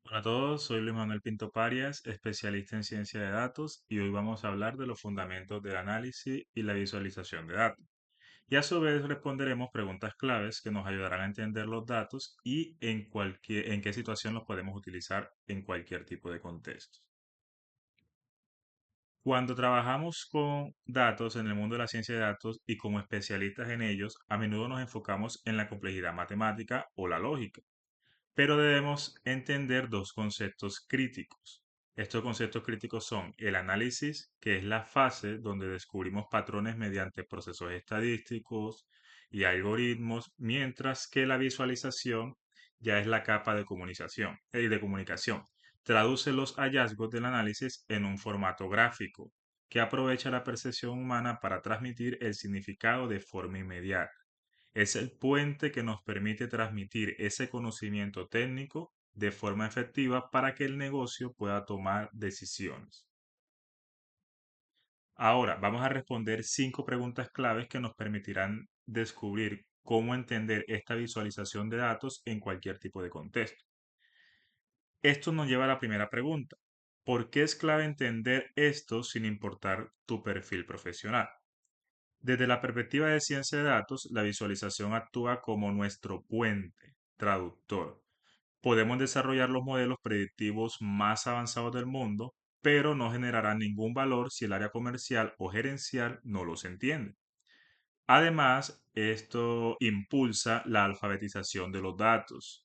Hola a todos, soy Luis Manuel Pinto Parias, especialista en ciencia de datos, y hoy vamos a hablar de los fundamentos del análisis y la visualización de datos. Y a su vez responderemos preguntas claves que nos ayudarán a entender los datos y en qué situación los podemos utilizar en cualquier tipo de contexto. Cuando trabajamos con datos en el mundo de la ciencia de datos y como especialistas en ellos, a menudo nos enfocamos en la complejidad matemática o la lógica. Pero debemos entender dos conceptos críticos. Estos conceptos críticos son el análisis, que es la fase donde descubrimos patrones mediante procesos estadísticos y algoritmos, mientras que la visualización ya es la capa de comunicación. Traduce los hallazgos del análisis en un formato gráfico que aprovecha la percepción humana para transmitir el significado de forma inmediata. Es el puente que nos permite transmitir ese conocimiento técnico de forma efectiva para que el negocio pueda tomar decisiones. Ahora, vamos a responder 5 preguntas claves que nos permitirán descubrir cómo entender esta visualización de datos en cualquier tipo de contexto. Esto nos lleva a la primera pregunta. ¿Por qué es clave entender esto sin importar tu perfil profesional? Desde la perspectiva de ciencia de datos, la visualización actúa como nuestro puente traductor. Podemos desarrollar los modelos predictivos más avanzados del mundo, pero no generarán ningún valor si el área comercial o gerencial no los entiende. Además, esto impulsa la alfabetización de los datos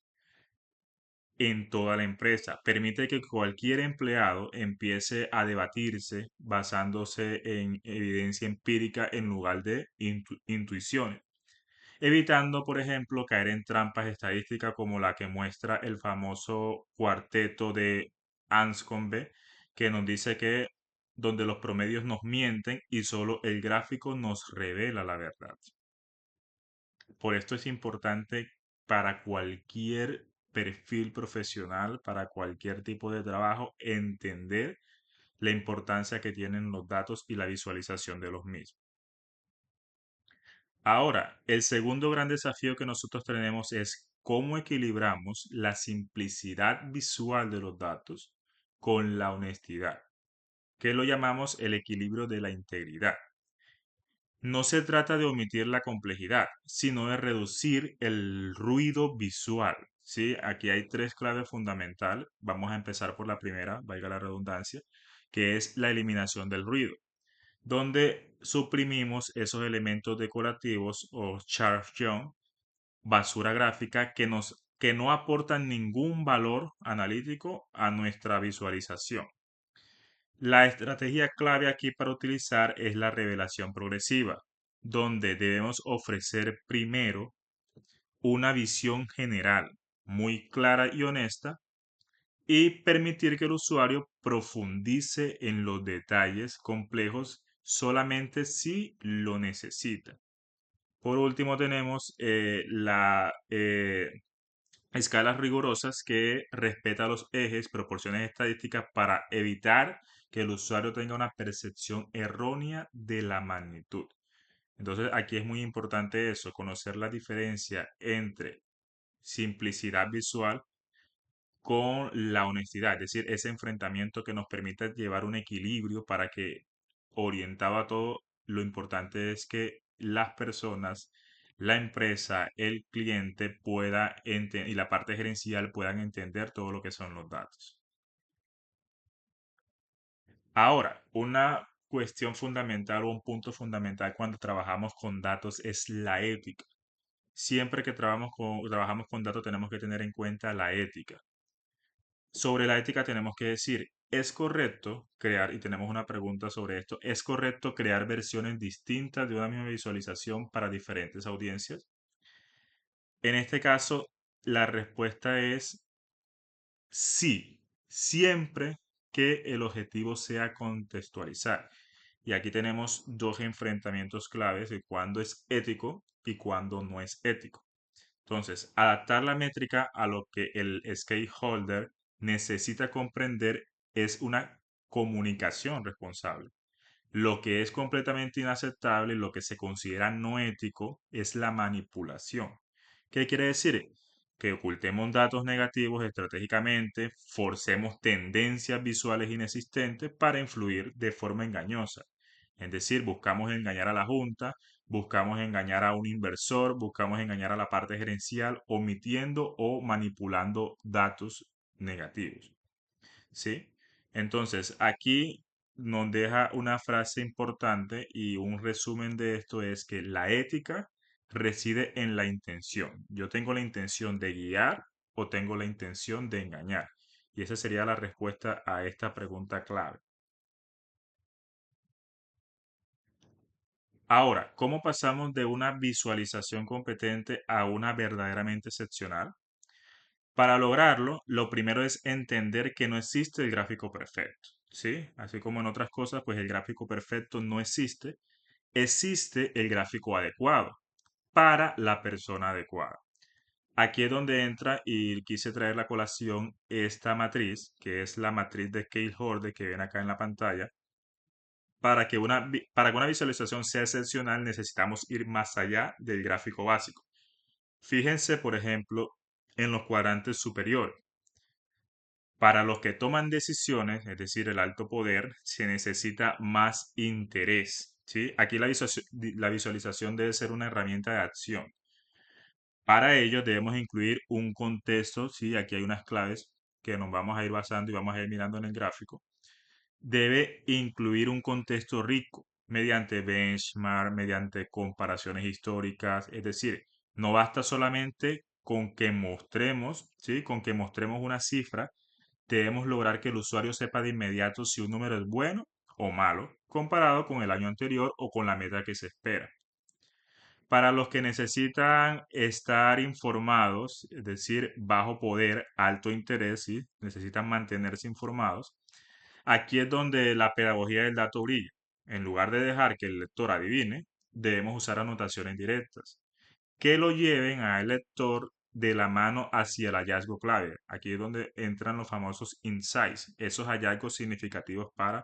en toda la empresa. Permite que cualquier empleado empiece a debatirse basándose en evidencia empírica en lugar de intuiciones, evitando, por ejemplo, caer en trampas estadísticas como la que muestra el famoso cuarteto de Anscombe, que nos dice que donde los promedios nos mienten y solo el gráfico nos revela la verdad. Por esto es importante para cualquier perfil profesional, para cualquier tipo de trabajo, entender la importancia que tienen los datos y la visualización de los mismos. Ahora, el segundo gran desafío que nosotros tenemos es cómo equilibramos la simplicidad visual de los datos con la honestidad, que lo llamamos el equilibrio de la integridad. No se trata de omitir la complejidad, sino de reducir el ruido visual. ¿Sí? Aquí hay 3 claves fundamentales. Vamos a empezar por la primera, valga la redundancia, que es la eliminación del ruido, donde suprimimos esos elementos decorativos o Young, basura gráfica que no aportan ningún valor analítico a nuestra visualización. La estrategia clave aquí para utilizar es la revelación progresiva, donde debemos ofrecer primero una visión general muy clara y honesta y permitir que el usuario profundice en los detalles complejos solamente si lo necesita. Por último, tenemos la escalas rigurosas que respeta los ejes, proporciones estadísticas para evitar que el usuario tenga una percepción errónea de la magnitud. Entonces, aquí es muy importante eso, conocer la diferencia entre simplicidad visual con la honestidad, es decir, ese enfrentamiento que nos permite llevar un equilibrio para que, orientado a todo, lo importante es que las personas, la empresa, el cliente y la parte gerencial puedan entender todo lo que son los datos. Ahora, una cuestión fundamental o un punto fundamental cuando trabajamos con datos es la ética. Siempre que trabajamos con datos tenemos que tener en cuenta la ética. Sobre la ética tenemos que decir, ¿es correcto crear, y tenemos una pregunta sobre esto, ¿es correcto crear versiones distintas de una misma visualización para diferentes audiencias? En este caso, la respuesta es sí, siempre que el objetivo sea contextualizar. Y aquí tenemos dos enfrentamientos claves de cuándo es ético y cuándo no es ético. Entonces, adaptar la métrica a lo que el stakeholder necesita comprender es una comunicación responsable. Lo que es completamente inaceptable, lo que se considera no ético, es la manipulación. ¿Qué quiere decir? que ocultemos datos negativos estratégicamente, forcemos tendencias visuales inexistentes para influir de forma engañosa. Es decir, buscamos engañar a la junta, buscamos engañar a un inversor, buscamos engañar a la parte gerencial, omitiendo o manipulando datos negativos. ¿Sí? Entonces, aquí nos deja una frase importante y un resumen de esto es que la ética reside en la intención. Yo tengo la intención de guiar o tengo la intención de engañar. Y esa sería la respuesta a esta pregunta clave. Ahora, ¿cómo pasamos de una visualización competente a una verdaderamente excepcional? Para lograrlo, lo primero es entender que no existe el gráfico perfecto, ¿sí? Así como en otras cosas, pues el gráfico perfecto no existe. Existe el gráfico adecuado para la persona adecuada. Aquí es donde entra y quise traer la colación esta matriz, que es la matriz de Keil-Horde que ven acá en la pantalla. Para que una visualización sea excepcional, necesitamos ir más allá del gráfico básico. Fíjense, por ejemplo, en los cuadrantes superiores. Para los que toman decisiones, es decir, el alto poder, se necesita más interés, ¿sí? Aquí la visualización debe ser una herramienta de acción. Para ello debemos incluir un contexto, ¿sí? Aquí hay unas claves que nos vamos a ir basando y vamos a ir mirando en el gráfico. Debe incluir un contexto rico mediante benchmark, mediante comparaciones históricas, es decir, no basta solamente con que mostremos, ¿sí? Con que mostremos una cifra, debemos lograr que el usuario sepa de inmediato si un número es bueno o malo, comparado con el año anterior o con la meta que se espera. Para los que necesitan estar informados, es decir, bajo poder, alto interés, ¿sí? Necesitan mantenerse informados, aquí es donde la pedagogía del dato brilla. En lugar de dejar que el lector adivine, debemos usar anotaciones directas que lo lleven al lector de la mano hacia el hallazgo clave. Aquí es donde entran los famosos insights, esos hallazgos significativos para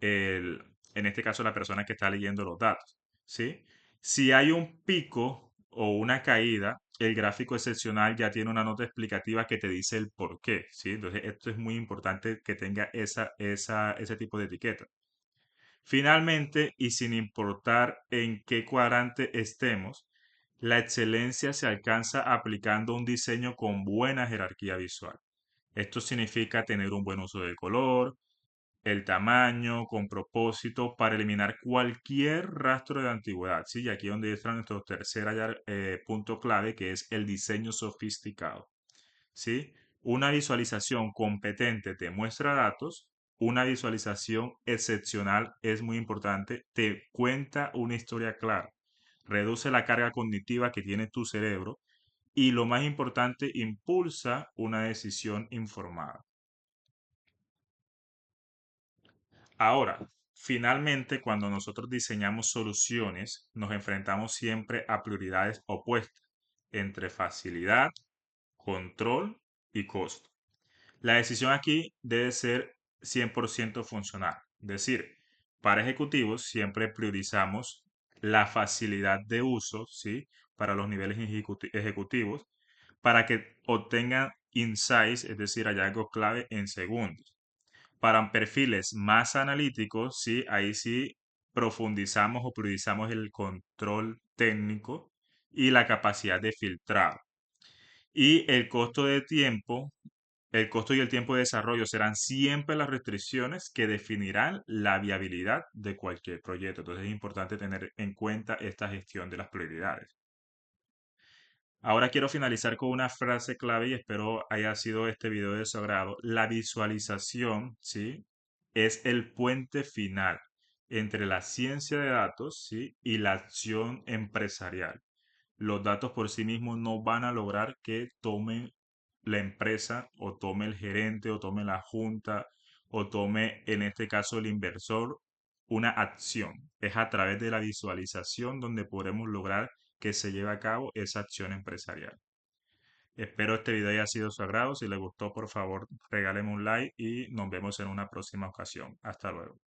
el, en este caso, la persona que está leyendo los datos, ¿sí? Si hay un pico o una caída, el gráfico excepcional ya tiene una nota explicativa que te dice el por qué, ¿sí? Entonces, esto es muy importante que tenga ese tipo de etiqueta. Finalmente, y sin importar en qué cuadrante estemos, la excelencia se alcanza aplicando un diseño con buena jerarquía visual. Esto significa tener un buen uso del color, el tamaño, con propósito, para eliminar cualquier rastro de antigüedad. ¿Sí? Y aquí es donde entra nuestro tercer punto clave, que es el diseño sofisticado. ¿Sí? Una visualización competente te muestra datos, una visualización excepcional es muy importante, te cuenta una historia clara, reduce la carga cognitiva que tiene tu cerebro y lo más importante, impulsa una decisión informada. Ahora, finalmente, cuando nosotros diseñamos soluciones, nos enfrentamos siempre a prioridades opuestas entre facilidad, control y costo. La decisión aquí debe ser 100% funcional. Es decir, para ejecutivos siempre priorizamos la facilidad de uso, ¿sí? Para los niveles ejecutivos, para que obtengan insights, es decir, hallazgos clave en segundos. Para perfiles más analíticos, sí, ahí sí profundizamos o priorizamos el control técnico y la capacidad de filtrado. Y el costo y el tiempo de desarrollo serán siempre las restricciones que definirán la viabilidad de cualquier proyecto. Entonces es importante tener en cuenta esta gestión de las prioridades. Ahora quiero finalizar con una frase clave y espero haya sido este video de su agrado. La visualización, ¿sí? Es el puente final entre la ciencia de datos, ¿sí? Y la acción empresarial. Los datos por sí mismos no van a lograr que tome la empresa o tome el gerente o tome la junta o tome en este caso el inversor una acción. Es a través de la visualización donde podremos lograr que se lleve a cabo esa acción empresarial. Espero este video haya sido de su agrado. Si le gustó, por favor, regáleme un like y nos vemos en una próxima ocasión. Hasta luego.